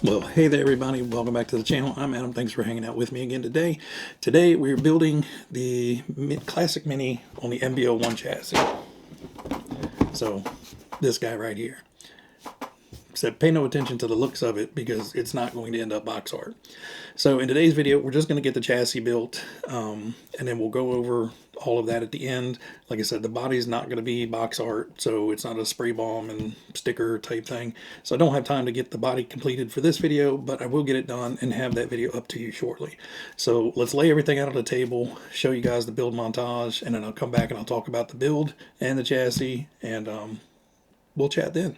Well, hey there everybody, welcome back to the channel. I'm Adam, thanks for hanging out with me again today. Today we're building the Classic Mini on the MB01 chassis. So, this guy right here. Except pay no attention to the looks of it because it's not going to end up box art. So in today's video, we're just going to get the chassis built, and then we'll go over all of that at the end. Like I said, the body's not going to be box art, so it's not a spray bomb and sticker type thing. So I don't have time to get the body completed for this video, but I will get it done and have that video up to you shortly. So let's lay everything out on the table, show you guys the build montage, and then I'll come back and I'll talk about the build and the chassis, and we'll chat then.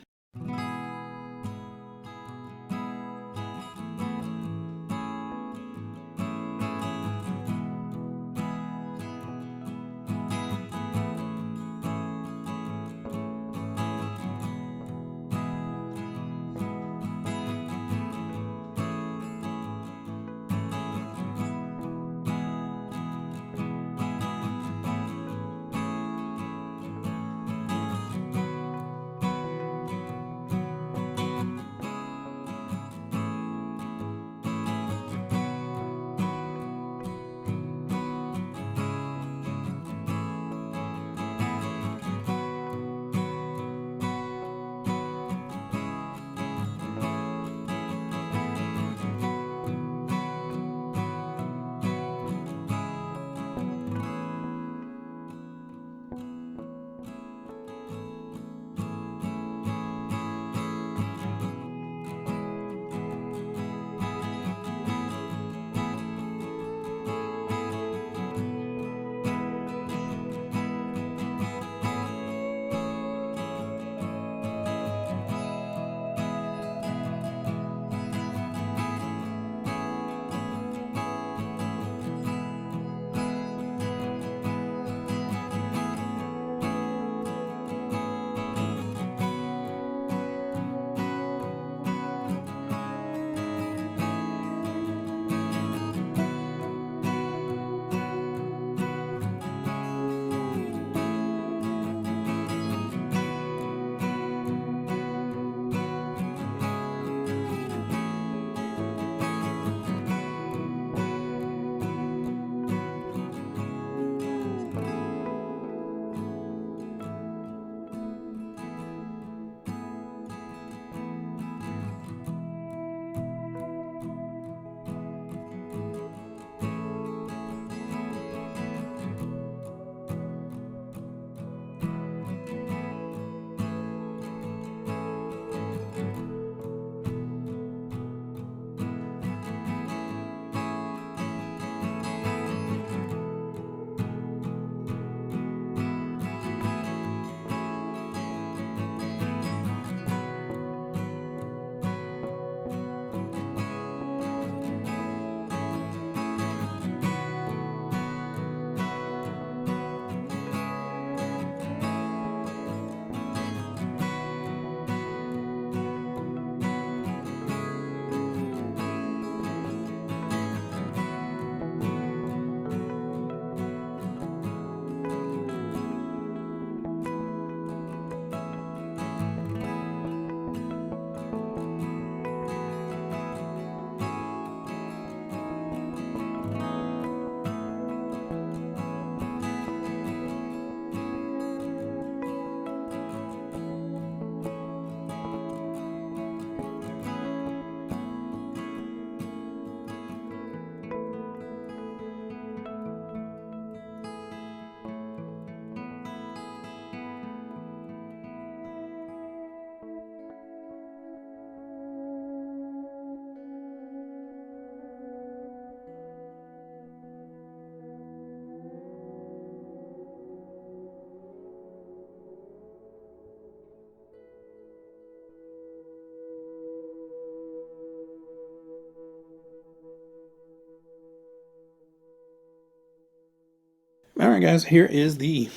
All right, guys, here is the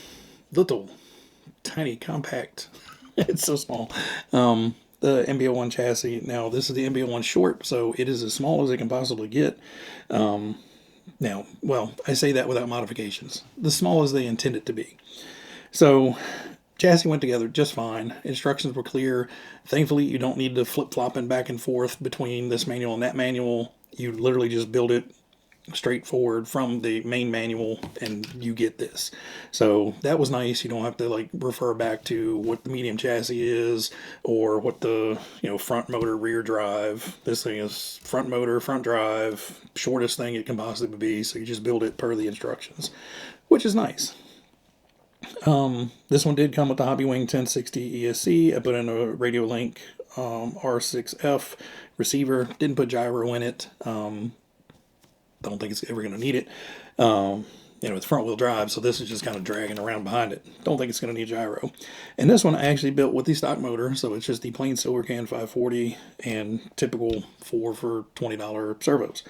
little tiny compact. It's so small. The MB01 chassis. Now, this is the MB01 short, so it is as small as it can possibly get. Now, well, I say that without modifications. The small as they intend it to be. So, chassis went together just fine. Instructions were clear. Thankfully, you don't need to flip-flopping back and forth between this manual and that manual. You literally just build it straightforward from the main manual and you get this. So that was nice. You don't have to like refer back to what the medium chassis is or what the, you know, front motor, rear drive. This thing is front motor, front drive, shortest thing it can possibly be. So you just build it per the instructions, which is nice. This one did come with the Hobbywing 1060 ESC. I put in a Radio Link R6F receiver. Didn't put gyro in it. Don't think it's ever going to need it. You know, it's front wheel drive, so this is just kind of dragging around behind it. Don't think it's going to need gyro. And this one I actually built with the stock motor, so it's just the plain Silver Can 540 and typical 4 for $20 servos.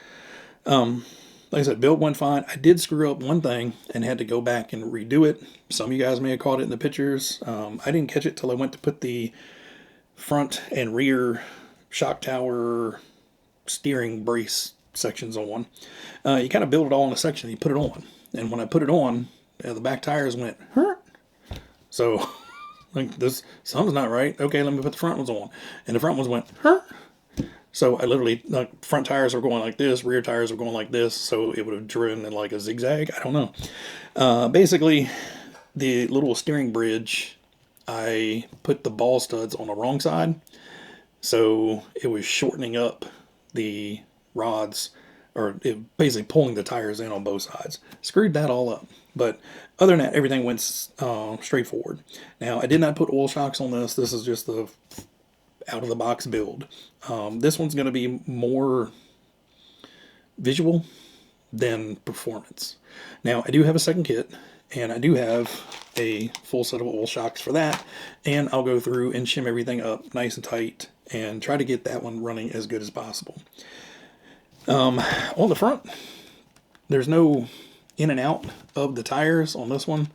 Like I said, build went fine. I did screw up one thing and had to go back and redo it. Some of you guys may have caught it in the pictures. I didn't catch it till I went to put the front and rear shock tower steering brace sections on. You kind of build it all in a section. You put it on. And when I put it on, the back tires went, hurt. So, like, this, something's not right. Okay, let me put the front ones on. And the front ones went, hurt. So I literally, like, front tires were going like this, rear tires were going like this, so it would have driven in like a zigzag. I don't know. Basically, the little steering bridge, I put the ball studs on the wrong side, so it was shortening up the rods, or it basically pulling the tires in on both sides. Screwed that all up. But other than that, everything went straightforward. Now, I did not put oil shocks on this. This is just the out-of-the-box build. This one's going to be more visual than performance. Now, I do have a second kit, and I do have a full set of oil shocks for that, and I'll go through and shim everything up nice and tight and try to get that one running as good as possible. On the front, there's no in and out of the tires on this one.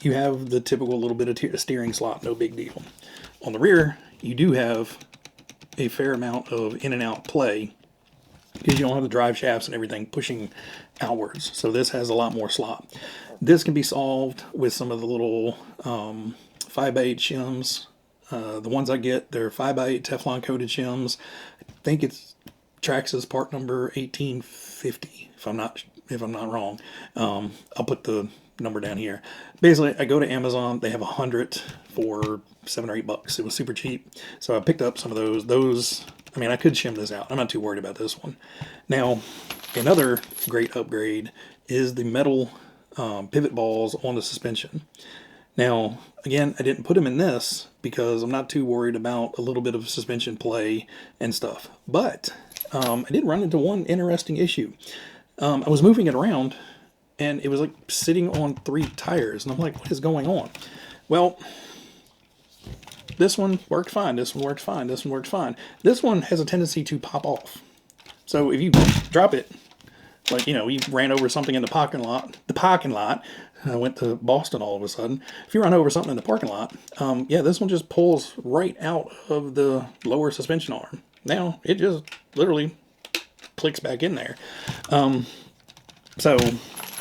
You have the typical little bit of steering slot, no big deal. On the rear, you do have a fair amount of in and out play because you don't have the drive shafts and everything pushing outwards. So this has a lot more slop. This can be solved with some of the little 5x8 shims. The ones I get, they're 5x8 Teflon coated shims. I think it's Traxxas part number 1850, if I'm not wrong. I'll put the number down here. Basically, I go to Amazon. They have 100 for $7 or $8. It was super cheap, so I picked up some of those. I mean, I could shim this out. I'm not too worried about this one. Now, another great upgrade is the metal pivot balls on the suspension. Now, again, I didn't put them in this because I'm not too worried about a little bit of suspension play and stuff. But I did run into one interesting issue. I was moving it around, and it was like sitting on 3 tires, and I'm like, what is going on? Well, this one worked fine, this one worked fine, this one worked fine. This one has a tendency to pop off. So if you drop it, like, you know, you ran over something in the parking lot, I went to Boston all of a sudden. If you run over something in the parking lot, yeah, this one just pulls right out of the lower suspension arm. Now, it just literally clicks back in there. So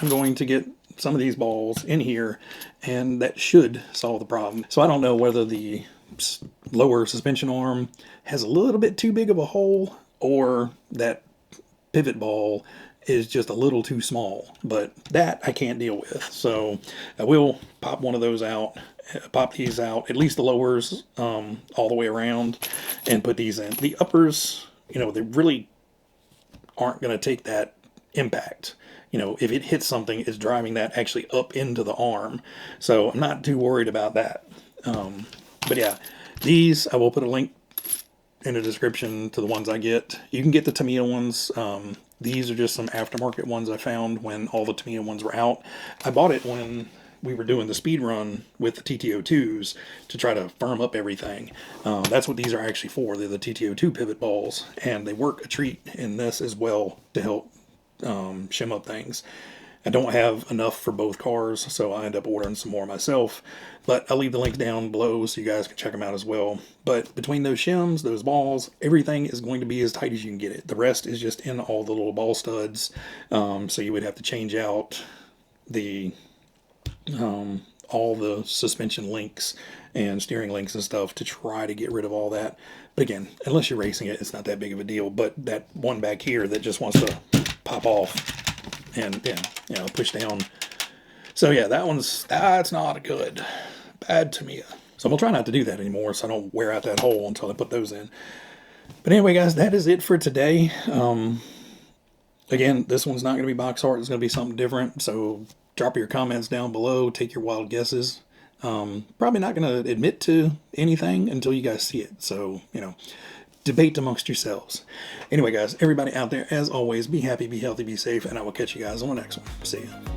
I'm going to get some of these balls in here, and that should solve the problem. So I don't know whether the lower suspension arm has a little bit too big of a hole, or that pivot ball is just a little too small, but that I can't deal with. So I will pop one of those out, pop these out, at least the lowers all the way around, and put these in. The uppers, you know, they really aren't going to take that impact. You know, if it hits something, it's driving that actually up into the arm. So I'm not too worried about that. But yeah, these, I will put a link in the description to the ones I get. You can get the Tamiya ones. These are just some aftermarket ones I found when all the Tamiya ones were out. I bought it when we were doing the speed run with the TTO2s to try to firm up everything. That's what these are actually for. They're the TTO2 pivot balls, and they work a treat in this as well to help shim up things. I don't have enough for both cars, so I end up ordering some more myself, but I'll leave the link down below so you guys can check them out as well. But between those shims, those balls, everything is going to be as tight as you can get it. The rest is just in all the little ball studs, so you would have to change out the all the suspension links and steering links and stuff to try to get rid of all that. But again, unless you're racing it, it's not that big of a deal. But that one back here that just wants to pop off and push down. So yeah, that's not good. Bad Tamiya. So we'll try not to do that anymore so I don't wear out that hole until I put those in. But anyway, guys, that is it for today. Again, this one's not going to be box art. It's going to be something different. So drop your comments down below. Take your wild guesses. Probably not going to admit to anything until you guys see it. So, debate amongst yourselves. Anyway, guys, everybody out there, as always, be happy, be healthy, be safe, and I will catch you guys on the next one. See ya.